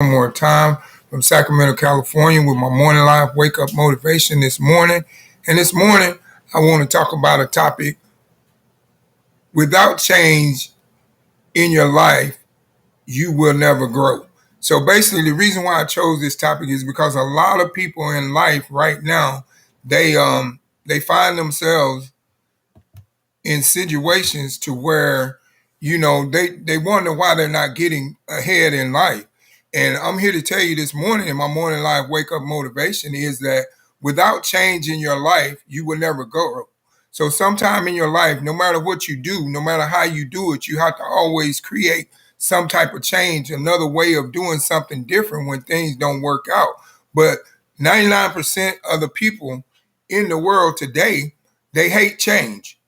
One more time from Sacramento, California, with my morning live wake up motivation this morning. And this morning, I want to talk about a topic: without change in your life, you will never grow. So basically, the reason why I chose this topic is because a lot of people in life right now, they find themselves in situations to where they wonder why they're not getting ahead in life. And I'm here to tell you this morning in my morning live wake up motivation is that without change in your life, you will never grow. So sometime in your life, no matter what you do, no matter how you do it, you have to always create some type of change, another way of doing something different when things don't work out. But 99% of the people in the world today, they hate change.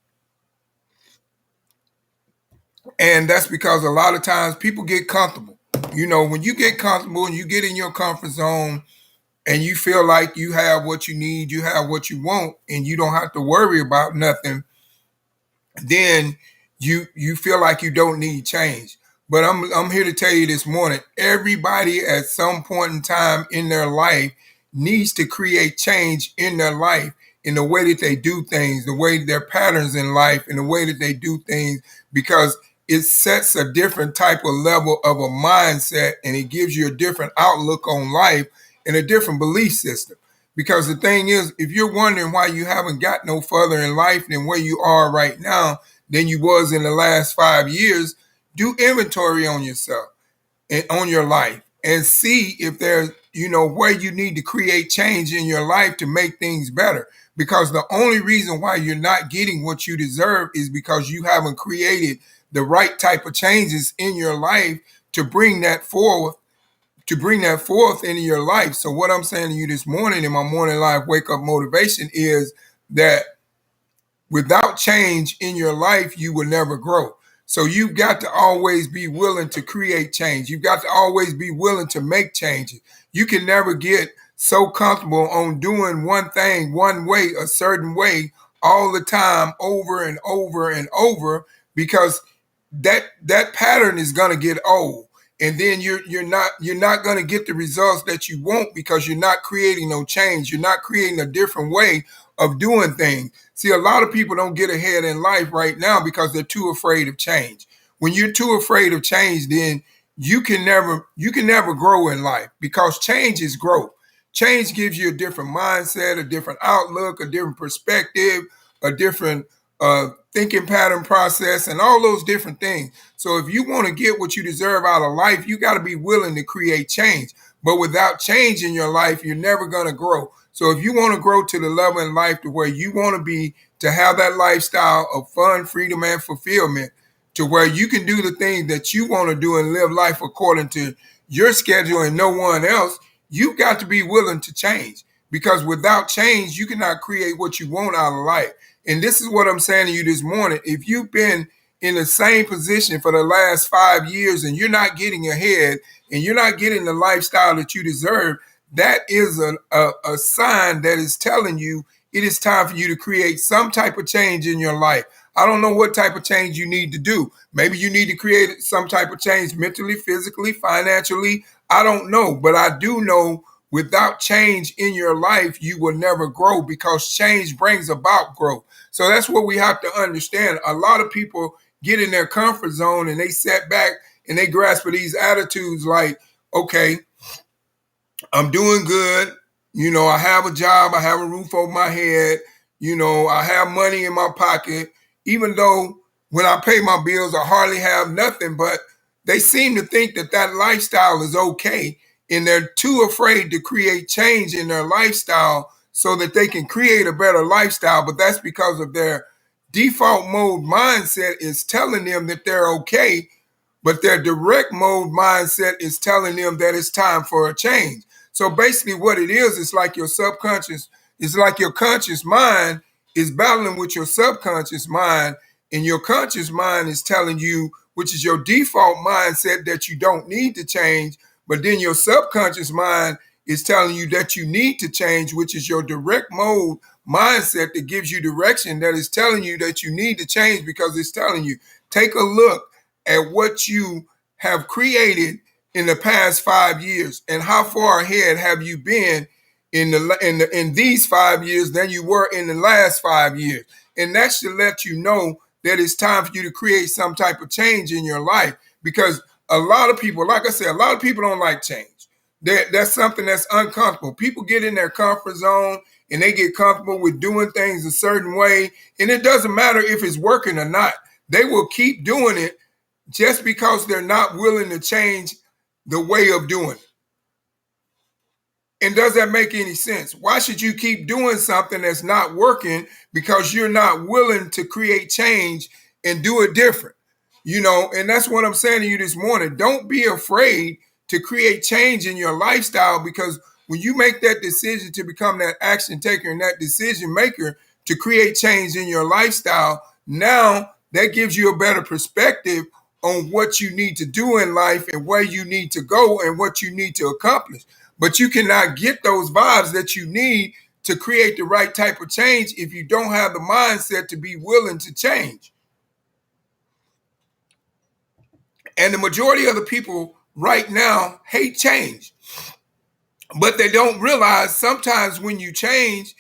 And that's because a lot of times people get comfortable. When you get comfortable and you get in your comfort zone and you feel like you have what you need, you have what you want, and you don't have to worry about nothing, then you feel like you don't need change. But I'm here to tell you this morning, everybody at some point in time in their life needs to create change in their life, in the way that they do things, the way their patterns in life, and the way that they do things, because it sets a different type of level of a mindset, and it gives you a different outlook on life and a different belief system. Because the thing is, if you're wondering why you haven't got no further in life than where you are right now than you was in the last 5 years, do inventory on yourself and on your life and see if there's, where you need to create change in your life to make things better. Because the only reason why you're not getting what you deserve is because you haven't created the right type of changes in your life to bring that forward into your life. So what I'm saying to you this morning in my morning live wake up motivation is that without change in your life, you will never grow. So you've got to always be willing to create change. You've got to always be willing to make changes. You can never get so comfortable on doing one thing one way, a certain way, all the time, over and over and over, because that pattern is going to get old, and then you're not going to get the results that you want because you're not creating no change. You're not creating a different way of doing things. See, a lot of people don't get ahead in life right now because they're too afraid of change. When you're too afraid of change, then you can never grow in life, because change is growth. Change gives you a different mindset, a different outlook, a different perspective, a different thinking pattern process, and all those different things. So if you want to get what you deserve out of life, you got to be willing to create change. But without change in your life, you're never going to grow. So if you want to grow to the level in life to where you want to be, to have that lifestyle of fun, freedom, and fulfillment, to where you can do the things that you want to do and live life according to your schedule and no one else, you got to be willing to change. Because without change, you cannot create what you want out of life. And this is what I'm saying to you this morning. If you've been in the same position for the last 5 years and you're not getting ahead and you're not getting the lifestyle that you deserve, that is a sign that is telling you it is time for you to create some type of change in your life. I don't know what type of change you need to do. Maybe you need to create some type of change mentally, physically, financially. I don't know. But I do know without change in your life, you will never grow, because change brings about growth. So that's what we have to understand. A lot of people get in their comfort zone and they set back and they grasp for these attitudes like, okay, I'm doing good. I have a job. I have a roof over my head. I have money in my pocket. Even though when I pay my bills, I hardly have nothing, but they seem to think that that lifestyle is okay. And they're too afraid to create change in their lifestyle so that they can create a better lifestyle. But that's because of their default mode mindset is telling them that they're okay, but their direct mode mindset is telling them that it's time for a change. So basically what it is, it's like your conscious mind is battling with your subconscious mind, and your conscious mind is telling you, which is your default mindset, that you don't need to change, but then your subconscious mind is telling you that you need to change, which is your direct mode mindset that gives you direction, that is telling you that you need to change, because it's telling you, take a look at what you have created in the past 5 years, and how far ahead have you been in these 5 years than you were in the last 5 years? And that should let you know that it's time for you to create some type of change in your life, because a lot of people, like I said, a lot of people don't like change. That's something that's uncomfortable. People get in their comfort zone and they get comfortable with doing things a certain way, and it doesn't matter if it's working or not. They will keep doing it just because they're not willing to change the way of doing it. And does that make any sense? Why should you keep doing something that's not working because you're not willing to create change and do it different? And that's what I'm saying to you this morning. Don't be afraid to create change in your lifestyle, because when you make that decision to become that action taker and that decision maker to create change in your lifestyle, now that gives you a better perspective on what you need to do in life and where you need to go and what you need to accomplish. But you cannot get those vibes that you need to create the right type of change if you don't have the mindset to be willing to change. And the majority of the people right now hate change, but they don't realize sometimes when you change,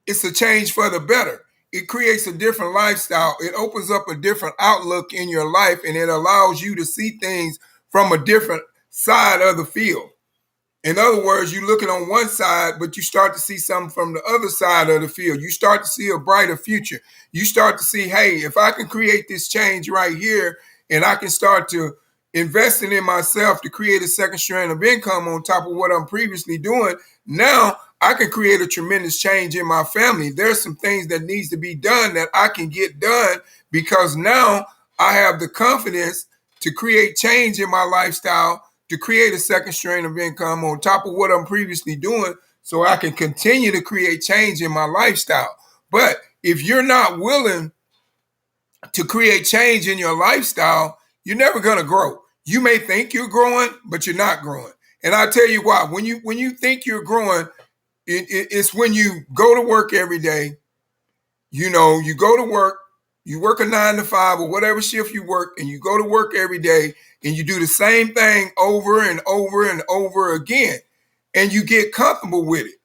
it's a change for the better. It creates a different lifestyle. It opens up a different outlook in your life, and it allows you to see things from a different side of the field. In other words, you're looking on one side, but you start to see something from the other side of the field. You start to see a brighter future. You start to see, hey, if I can create this change right here, and I can start to investing in myself to create a second strand of income on top of what I'm previously doing, now I can create a tremendous change in my family. There's some things that needs to be done that I can get done because now I have the confidence to create change in my lifestyle, to create a second stream of income on top of what I'm previously doing, so I can continue to create change in my lifestyle. But if you're not willing to create change in your lifestyle, you're never going to grow. You may think you're growing, but you're not growing. And I'll tell you why. When you think you're growing, it's when you go to work every day. You go to work, you work a 9 to 5 or whatever shift you work, and you go to work every day and you do the same thing over and over and over again, and you get comfortable with it.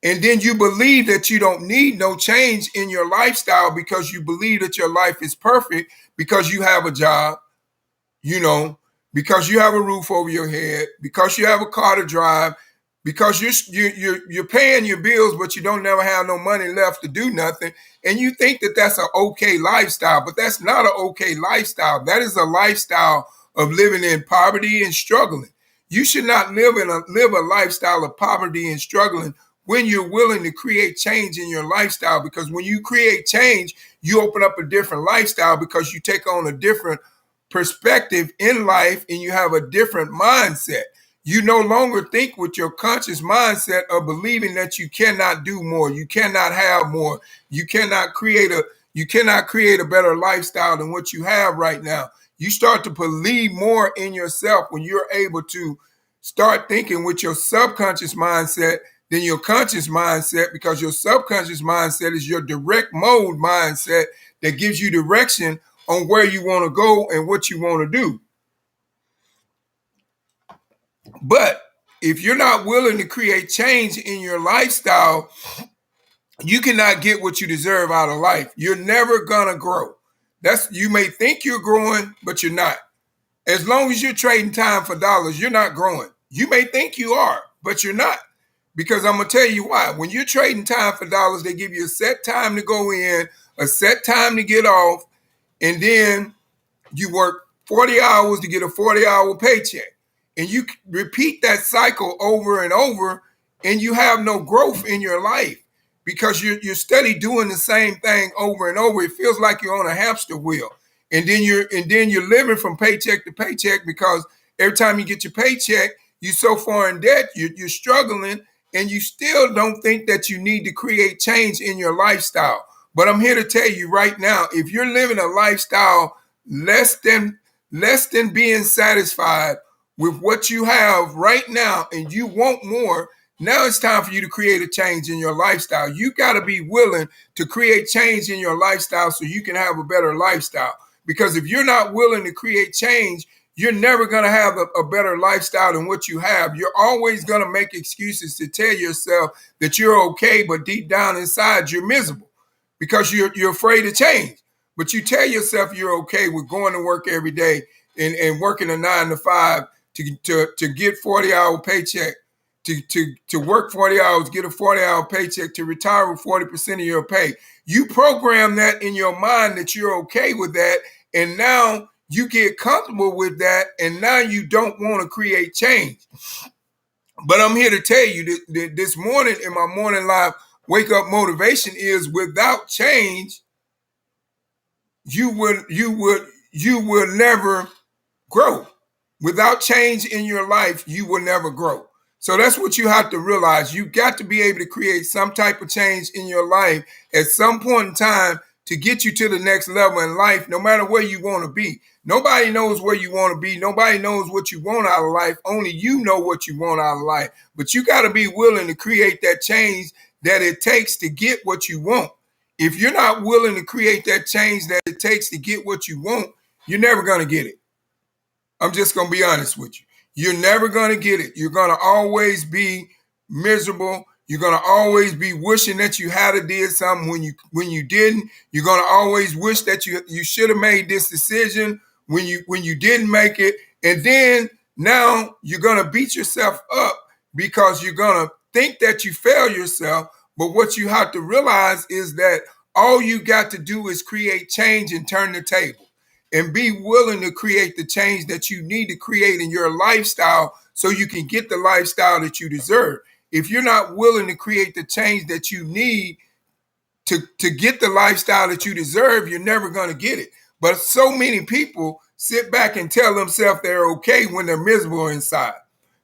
And then you believe that you don't need no change in your lifestyle because you believe that your life is perfect because you have a job, you know, because you have a roof over your head, because you have a car to drive, because you're paying your bills, but you don't never have no money left to do nothing, and you think that that's an okay lifestyle, but that's not an okay lifestyle. That is a lifestyle of living in poverty and struggling. You should not live a lifestyle of poverty and struggling when you're willing to create change in your lifestyle, because when you create change, you open up a different lifestyle because you take on a different perspective in life and you have a different mindset. You no longer think with your conscious mindset of believing that you cannot do more, you cannot have more, you cannot create a better lifestyle than what you have right now. You start to believe more in yourself when you're able to start thinking with your subconscious mindset than your conscious mindset, because your subconscious mindset is your direct mode mindset that gives you direction on where you want to go and what you want to do. But if you're not willing to create change in your lifestyle, you cannot get what you deserve out of life. You're never gonna grow. You may think you're growing, but you're not. As long as you're trading time for dollars, you're not growing. You may think you are, but you're not. Because I'm gonna tell you why. When you're trading time for dollars, they give you a set time to go in, a set time to get off, and then you work 40 hours to get a 40-hour paycheck. And you repeat that cycle over and over, and you have no growth in your life because you're steady doing the same thing over and over. It feels like you're on a hamster wheel. And then you're living from paycheck to paycheck, because every time you get your paycheck, you're so far in debt, you're struggling, and you still don't think that you need to create change in your lifestyle. But I'm here to tell you right now, if you're living a lifestyle less than being satisfied with what you have right now and you want more, now it's time for you to create a change in your lifestyle. You got to be willing to create change in your lifestyle so you can have a better lifestyle. Because if you're not willing to create change, you're never going to have a better lifestyle than what you have. You're always going to make excuses to tell yourself that you're okay, but deep down inside, you're miserable because you're afraid to change. But you tell yourself you're okay with going to work every day and working a 9 to 5 to get 40-hour paycheck, to work 40 hours, get a 40-hour paycheck, to retire with 40% of your pay. You program that in your mind that you're okay with that, and now you get comfortable with that, and now you don't want to create change. But I'm here to tell you that this morning in my morning live wake up motivation is without change, you will never grow. Without change in your life, you will never grow. So that's what you have to realize. You got to be able to create some type of change in your life at some point in time to get you to the next level in life, no matter where you want to be. Nobody knows where you want to be. Nobody knows what you want out of life. Only you know what you want out of life. But you got to be willing to create that change that it takes to get what you want. If you're not willing to create that change that it takes to get what you want, you're never going to get it. I'm just going to be honest with you. You're never going to get it. You're going to always be miserable. You're going to always be wishing that you had did something when you didn't. You're going to always wish that you should have made this decision when you didn't make it. And then now you're going to beat yourself up because you're going to think that you failed yourself. But what you have to realize is that all you got to do is create change and turn the table. And be willing to create the change that you need to create in your lifestyle so you can get the lifestyle that you deserve. If you're not willing to create the change that you need to get the lifestyle that you deserve, you're never going to get it. But so many people sit back and tell themselves they're okay when they're miserable inside.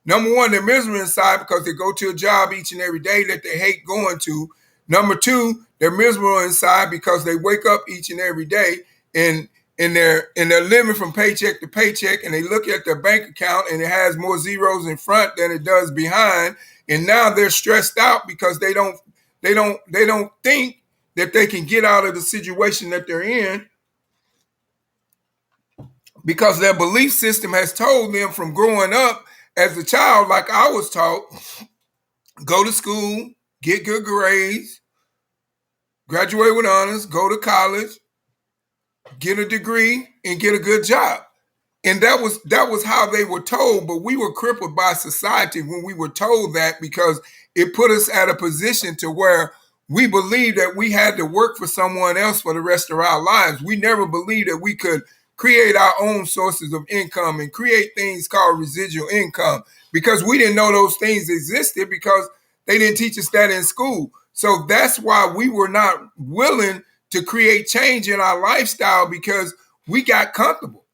Number one, they're miserable inside because they go to a job each and every day that they hate going to. Number two, they're miserable inside because they wake up each and every day and they're living from paycheck to paycheck, and they look at their bank account and it has more zeros in front than it does behind, and now they're stressed out because they don't think that they can get out of the situation that they're in because their belief system has told them from growing up as a child, like I was taught, go to school, get good grades, graduate with honors, go to college, get a degree, and get a good job. And that was how they were told, but we were crippled by society when we were told that because it put us at a position to where we believed that we had to work for someone else for the rest of our lives. We never believed that we could create our own sources of income and create things called residual income because we didn't know those things existed because they didn't teach us that in school. So that's why we were not willing to create change in our lifestyle because we got comfortable.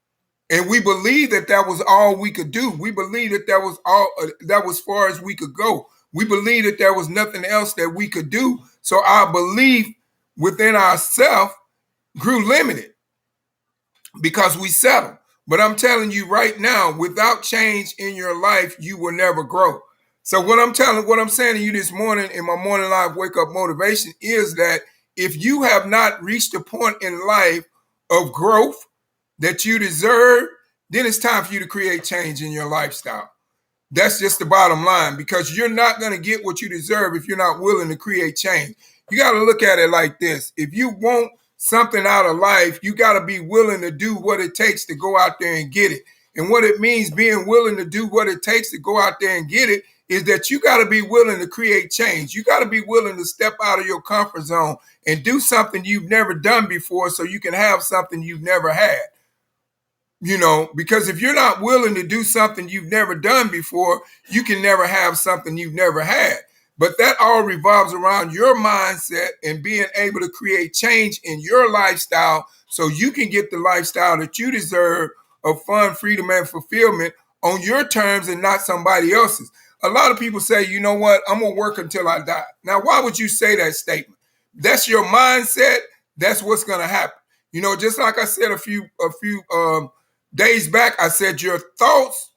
And we believed that that was all we could do. We believed that that was far as we could go. We believed that there was nothing else that we could do. So our belief within ourselves grew limited because we settled. But I'm telling you right now, without change in your life, you will never grow. So what I'm saying to you this morning in my morning live wake up motivation is that if you have not reached a point in life of growth that you deserve, then it's time for you to create change in your lifestyle. That's just the bottom line because you're not going to get what you deserve if you're not willing to create change. You got to look at it like this. If you want something out of life, you got to be willing to do what it takes to go out there and get it. And what it means being willing to do what it takes to go out there and get it is that you got to be willing to create change. You got to be willing to step out of your comfort zone and do something you've never done before so you can have something you've never had. You know, because if you're not willing to do something you've never done before, you can never have something you've never had. But that all revolves around your mindset and being able to create change in your lifestyle so you can get the lifestyle that you deserve of fun, freedom, and fulfillment on your terms and not somebody else's. A lot of people say, you know what, I'm going to work until I die. Now, why would you say that statement? That's your mindset. That's what's going to happen. You know, just like I said a few days back, I said your thoughts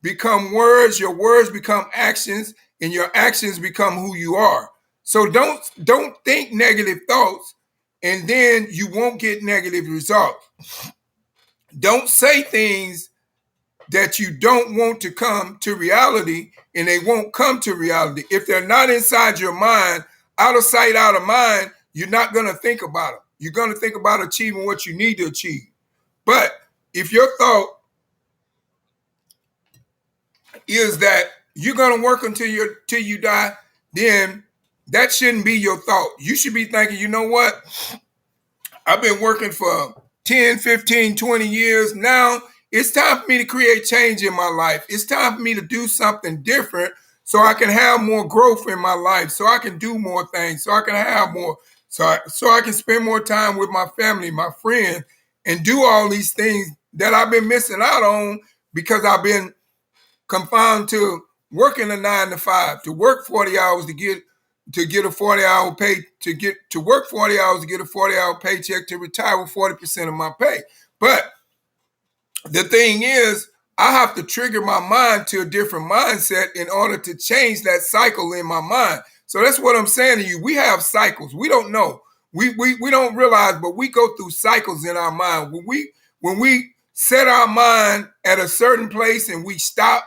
become words, your words become actions, and your actions become who you are. So don't think negative thoughts, and then you won't get negative results. Don't say things that you don't want to come to reality, and they won't come to reality. If they're not inside your mind, out of sight, out of mind, you're not going to think about them. You're going to think about achieving what you need to achieve. But if your thought is that you're going to work until you die, then that shouldn't be your thought. You should be thinking, you know what? I've been working for 10, 15, 20 years. Now it's time for me to create change in my life. It's time for me to do something different so I can have more growth in my life, so I can do more things, so I can have more, so I can spend more time with my family, my friends, and do all these things that I've been missing out on because I've been confined to working a 9 to 5, to work 40 hours to get a 40-hour pay, to work 40 hours to get a 40-hour paycheck, to retire with 40% of my pay. But the thing is, I have to trigger my mind to a different mindset in order to change that cycle in my mind. So that's what I'm saying to you. We have cycles. We don't know. We don't realize, but we go through cycles in our mind. When we set our mind at a certain place and we stop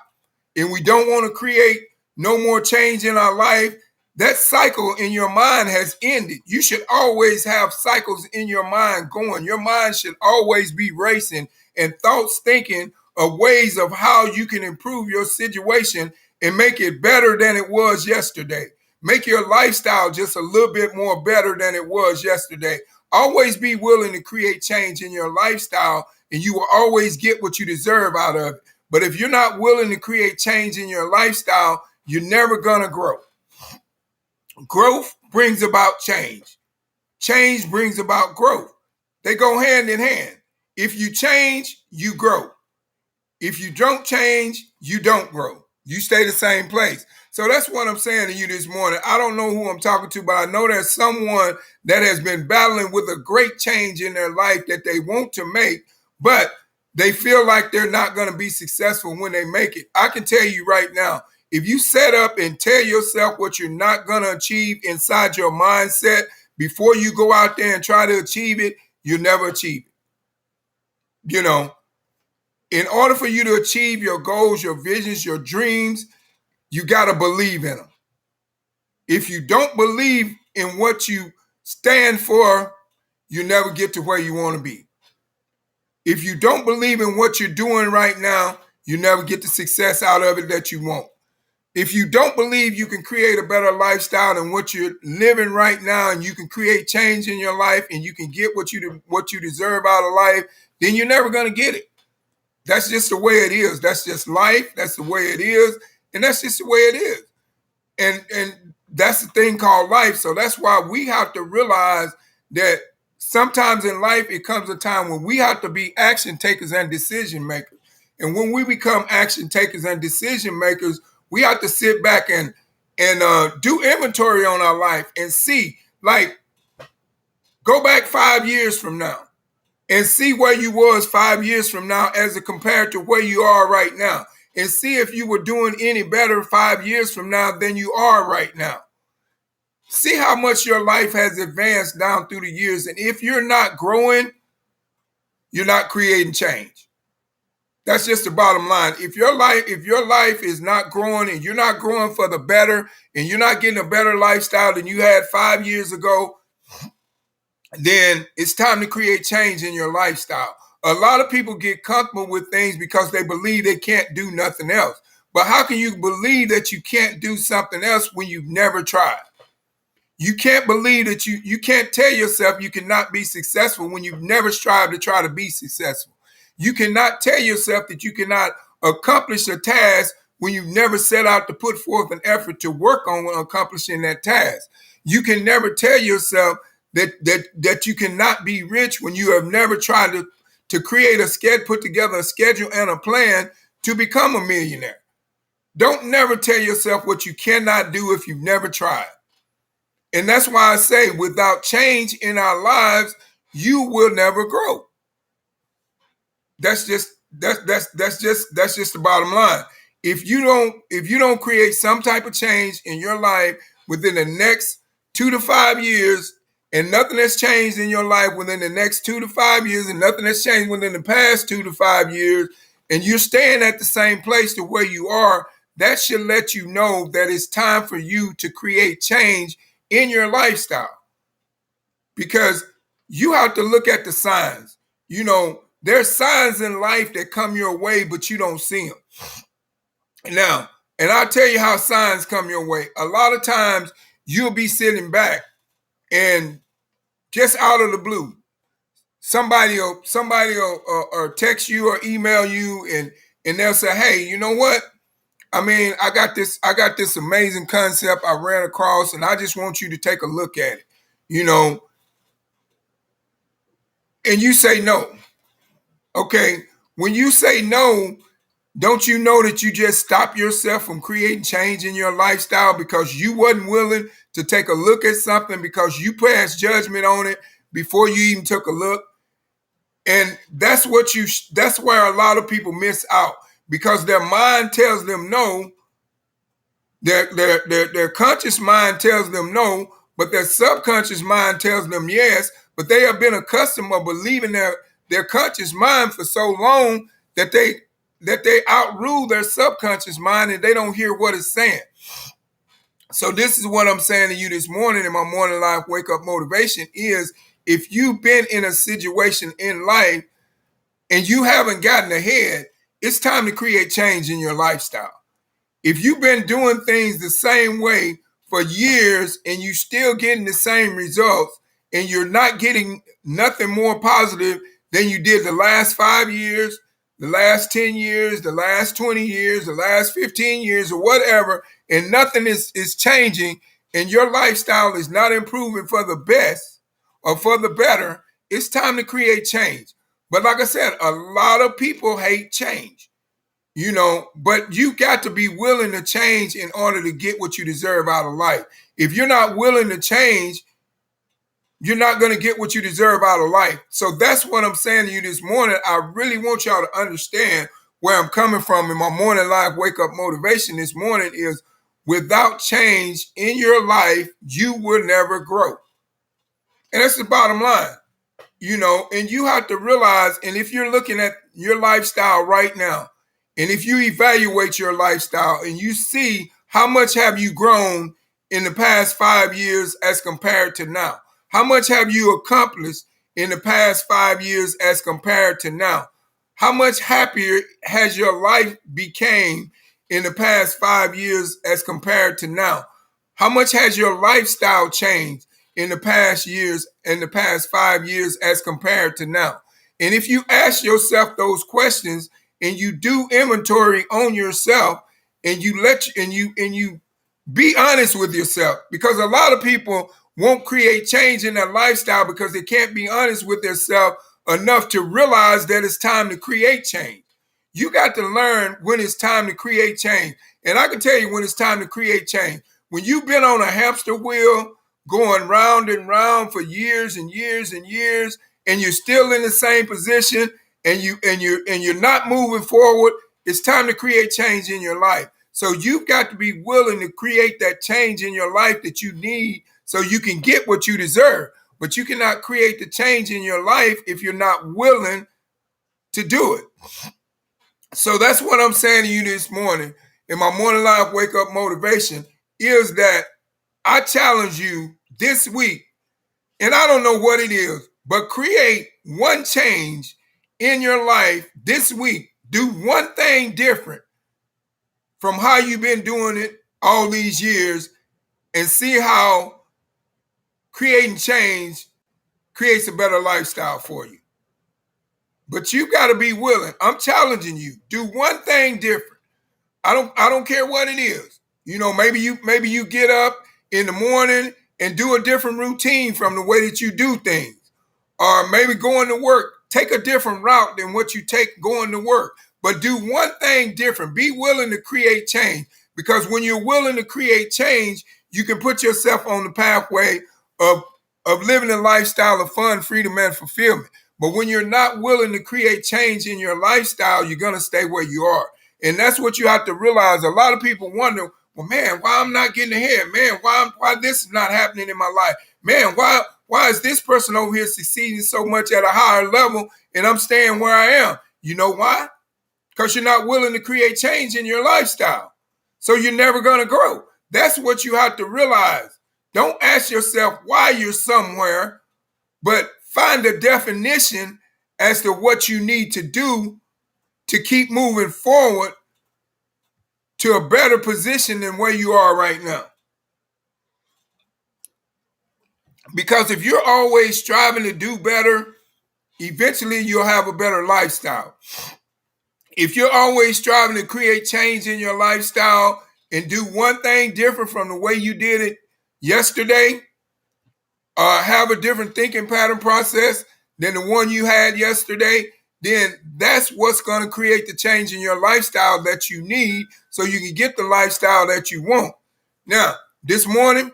and we don't want to create no more change in our life, that cycle in your mind has ended. You should always have cycles in your mind going. Your mind should always be racing and thoughts thinking of ways of how you can improve your situation and make it better than it was yesterday. Make your lifestyle just a little bit more better than it was yesterday. Always be willing to create change in your lifestyle, and you will always get what you deserve out of it. But if you're not willing to create change in your lifestyle, you're never going to grow. Growth brings about change. Change brings about growth. They go hand in hand. If you change, you grow. If you don't change, you don't grow. You stay the same place. So that's what I'm saying to you this morning. I don't know who I'm talking to, but I know there's someone that has been battling with a great change in their life that they want to make, but they feel like they're not going to be successful when they make it. I can tell you right now, if you set up and tell yourself what you're not going to achieve inside your mindset before you go out there and try to achieve it, you'll never achieve it. You know, in order for you to achieve your goals, your visions, your dreams, you got to believe in them. If you don't believe in what you stand for, you never get to where you want to be. If you don't believe in what you're doing right now, you never get the success out of it that you want. If you don't believe you can create a better lifestyle than what you're living right now, and you can create change in your life, and you can get what you deserve out of life, then you're never going to get it. That's just the way it is. That's just life. That's the way it is. And that's just the way it is. And that's the thing called life. So that's why we have to realize that sometimes in life, it comes a time when we have to be action takers and decision makers. And when we become action takers and decision makers, we have to sit back and do inventory on our life and see, like, go back 5 years from now and see where you was 5 years from now as compared to where you are right now, and see if you were doing any better 5 years from now than you are right now. See how much your life has advanced down through the years. And if you're not growing, you're not creating change. That's just the bottom line. If your life is not growing, and you're not growing for the better, and you're not getting a better lifestyle than you had 5 years ago, then it's time to create change in your lifestyle. A lot of people get comfortable with things because they believe they can't do nothing else. But how can you believe that you can't do something else when you've never tried? You can't believe that you can't tell yourself you cannot be successful when you've never strived to try to be successful. You cannot tell yourself that you cannot accomplish a task when you've never set out to put forth an effort to work on accomplishing that task. You can never tell yourself that you cannot be rich when you have never tried to create a schedule, put together a schedule and a plan to become a millionaire. Don't never tell yourself what you cannot do if you've never tried. And that's why I say, without change in our lives, you will never grow. That's just the bottom line. If you don't create some type of change in your life within the next 2 to 5 years, and nothing has changed in your life within the next 2 to 5 years, and nothing has changed within the past 2 to 5 years, and you're staying at the same place to where you are, that should let you know that it's time for you to create change in your lifestyle. Because you have to look at the signs. There's signs in life that come your way, but you don't see them. Now, and I'll tell you how signs come your way. A lot of times you'll be sitting back and just out of the blue, somebody will text you or email you, and they'll say, "Hey, you know what? I got this amazing concept I ran across, and I just want you to take a look at it." And you say no. Okay, when you say no, don't you know that you just stop yourself from creating change in your lifestyle because you wasn't willing to take a look at something, because you passed judgment on it before you even took a look? And that's where a lot of people miss out, because their mind tells them no. Their conscious mind tells them no, but their subconscious mind tells them yes. But they have been accustomed of believing their conscious mind for so long that they outrule their subconscious mind, and they don't hear what it's saying. So this is what I'm saying to you this morning in my Morning Live Wake Up Motivation is, if you've been in a situation in life and you haven't gotten ahead, it's time to create change in your lifestyle. If you've been doing things the same way for years and you still getting the same results, and you're not getting nothing more positive than you did the last 5 years, the last 10 years, the last 20 years, the last 15 years, or whatever, and nothing is changing, and your lifestyle is not improving for the best or for the better, it's time to create change. But like I said, a lot of people hate change. But you got to be willing to change in order to get what you deserve out of life. If you're not willing to change, you're not going to get what you deserve out of life. So that's what I'm saying to you this morning. I really want y'all to understand where I'm coming from in my Morning Live Wake Up Motivation this morning is, without change in your life, you will never grow. And that's the bottom line. And you have to realize, and if you're looking at your lifestyle right now, and if you evaluate your lifestyle and you see how much have you grown in the past 5 years as compared to now, how much have you accomplished in the past 5 years as compared to now, how much happier has your life became in the past 5 years as compared to now, how much has your lifestyle changed in the past years, in the past 5 years as compared to now. And if you ask yourself those questions and you do inventory on yourself, and you be honest with yourself, because a lot of people won't create change in their lifestyle because they can't be honest with themselves enough to realize that it's time to create change. You got to learn when it's time to create change. And I can tell you when it's time to create change. When you've been on a hamster wheel going round and round for years and years and years, and you're still in the same position, and you're not moving forward, it's time to create change in your life. So you've got to be willing to create that change in your life that you need so you can get what you deserve. But you cannot create the change in your life if you're not willing to do it. So that's what I'm saying to you this morning in my Morning Live Wake Up Motivation is that I challenge you this week, and I don't know what it is, but create one change in your life this week. Do one thing different from how you've been doing it all these years, and see how creating change creates a better lifestyle for you. But you got to be willing. I'm challenging you. Do one thing different. I don't care what it is. Maybe you get up in the morning and do a different routine from the way that you do things. Or maybe going to work, take a different route than what you take going to work. But do one thing different. Be willing to create change. Because when you're willing to create change, you can put yourself on the pathway of living a lifestyle of fun, freedom, and fulfillment. But when you're not willing to create change in your lifestyle, you're going to stay where you are. And that's what you have to realize. A lot of people wonder, well, man, why I'm not getting ahead? Man, why this is not happening in my life? Man, why is this person over here succeeding so much at a higher level and I'm staying where I am? You know why? Because you're not willing to create change in your lifestyle. So you're never going to grow. That's what you have to realize. Don't ask yourself why you're somewhere, but find a definition as to what you need to do to keep moving forward to a better position than where you are right now. Because if you're always striving to do better, eventually you'll have a better lifestyle. If you're always striving to create change in your lifestyle and do one thing different from the way you did it yesterday, have a different thinking pattern process than the one you had yesterday, then that's what's going to create the change in your lifestyle that you need so you can get the lifestyle that you want. Now, this morning,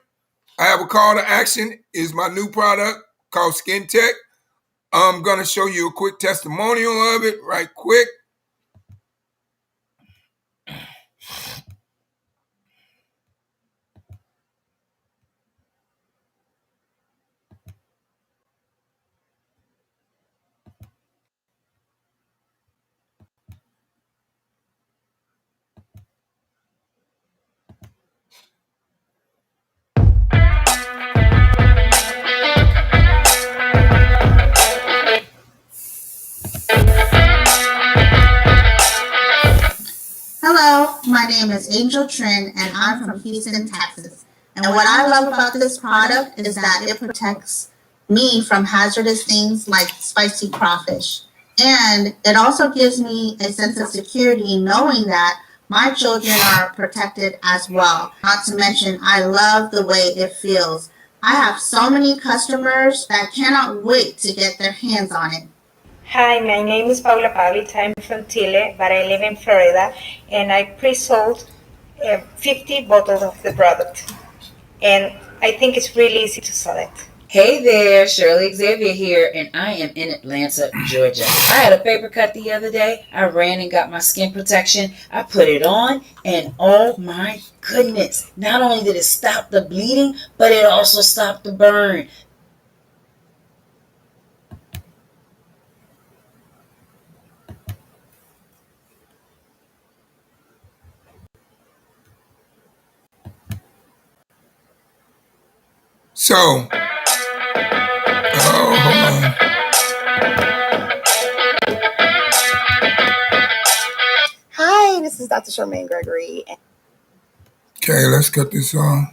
I have a call to action. Is my new product called Skin Tech. I'm going to show you a quick testimonial of it right quick. Hello, my name is Angel Trin and I'm from Houston, Texas. And what I love about this product is that it protects me from hazardous things like spicy crawfish. And it also gives me a sense of security knowing that my children are protected as well. Not to mention, I love the way it feels. I have so many customers that cannot wait to get their hands on it. Hi, my name is Paula Pavlich. I'm from Chile, but I live in Florida, and I pre-sold 50 bottles of the product. And I think it's really easy to sell it. Hey there, Shirley Xavier here, and I am in Atlanta, Georgia. I had a paper cut the other day. I ran and got my skin protection. I put it on, and oh my goodness, not only did it stop the bleeding, but it also stopped the burn. So, hold on. Hi, this is Dr. Charmaine Gregory. Okay, let's get this on.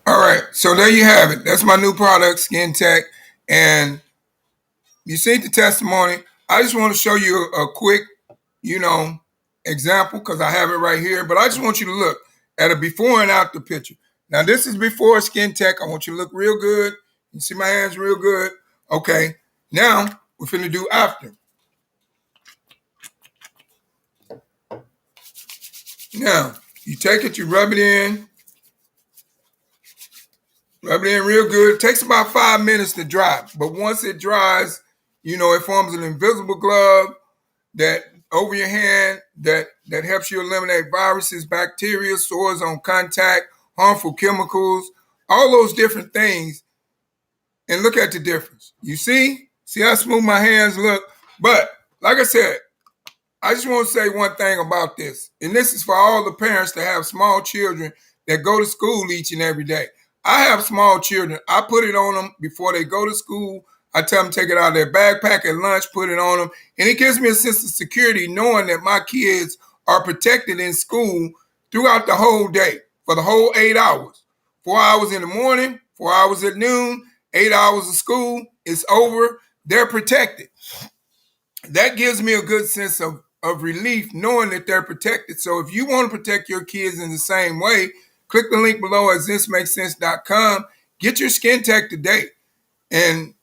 All right, so there you have it. That's my new product, Skin Tech. And you see the testimony. I just want to show you a quick, example because I have it right here. But I just want you to look at a before and after picture. Now, this is before Skin Tech. I want you to look real good. You see my hands real good. Okay, now we're finna do after. Now, you take it, you rub it in. Rub it in real good. It takes about 5 minutes to dry. But once it dries, it forms an invisible glove that over your hand that helps you eliminate viruses, bacteria, sores on contact, harmful chemicals, all those different things. And look at the difference. You see how smooth my hands look? But like I said, I just want to say one thing about this. And this is for all the parents that have small children that go to school each and every day. I have small children. I put it on them before they go to school. I tell them to take it out of their backpack at lunch, put it on them. And it gives me a sense of security knowing that my kids are protected in school throughout the whole day for the whole 8 hours. 4 hours in the morning, 4 hours at noon, 8 hours of school. It's over. They're protected. That gives me a good sense of relief knowing that they're protected. So if you want to protect your kids in the same way, click the link below at thismakesense.com. Get your Skin Tech today. And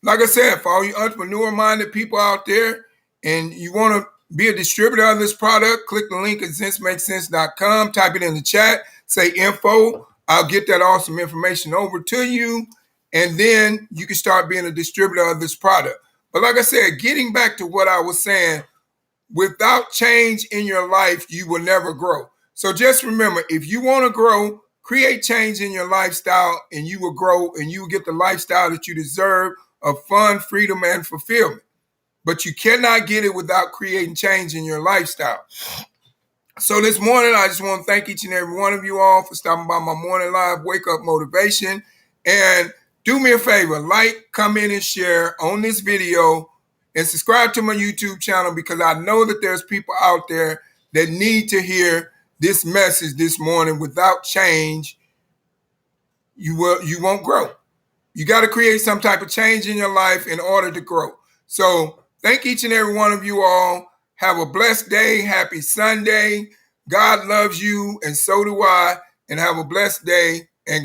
like I said, for all you entrepreneur-minded people out there and you want to be a distributor of this product, click the link at thismakesense.com. Type it in the chat. Say info. I'll get that awesome information over to you. And then you can start being a distributor of this product. But like I said, getting back to what I was saying, Without change in your life, you will never grow. So just remember, if you want to grow, create change in your lifestyle and you will grow and you will get the lifestyle that you deserve of fun, freedom, and fulfillment. But you cannot get it without creating change in your lifestyle. So this morning, I just want to thank each and every one of you all for stopping by my morning live wake up motivation. And do me a favor, like, comment, and share on this video and subscribe to my YouTube channel, because I know that there's people out there that need to hear this message this morning. Without change, you won't grow. You got to create some type of change in your life in order to grow. So thank each and every one of you all. Have a blessed day. Happy Sunday. God loves you, and so do I. And have a blessed day.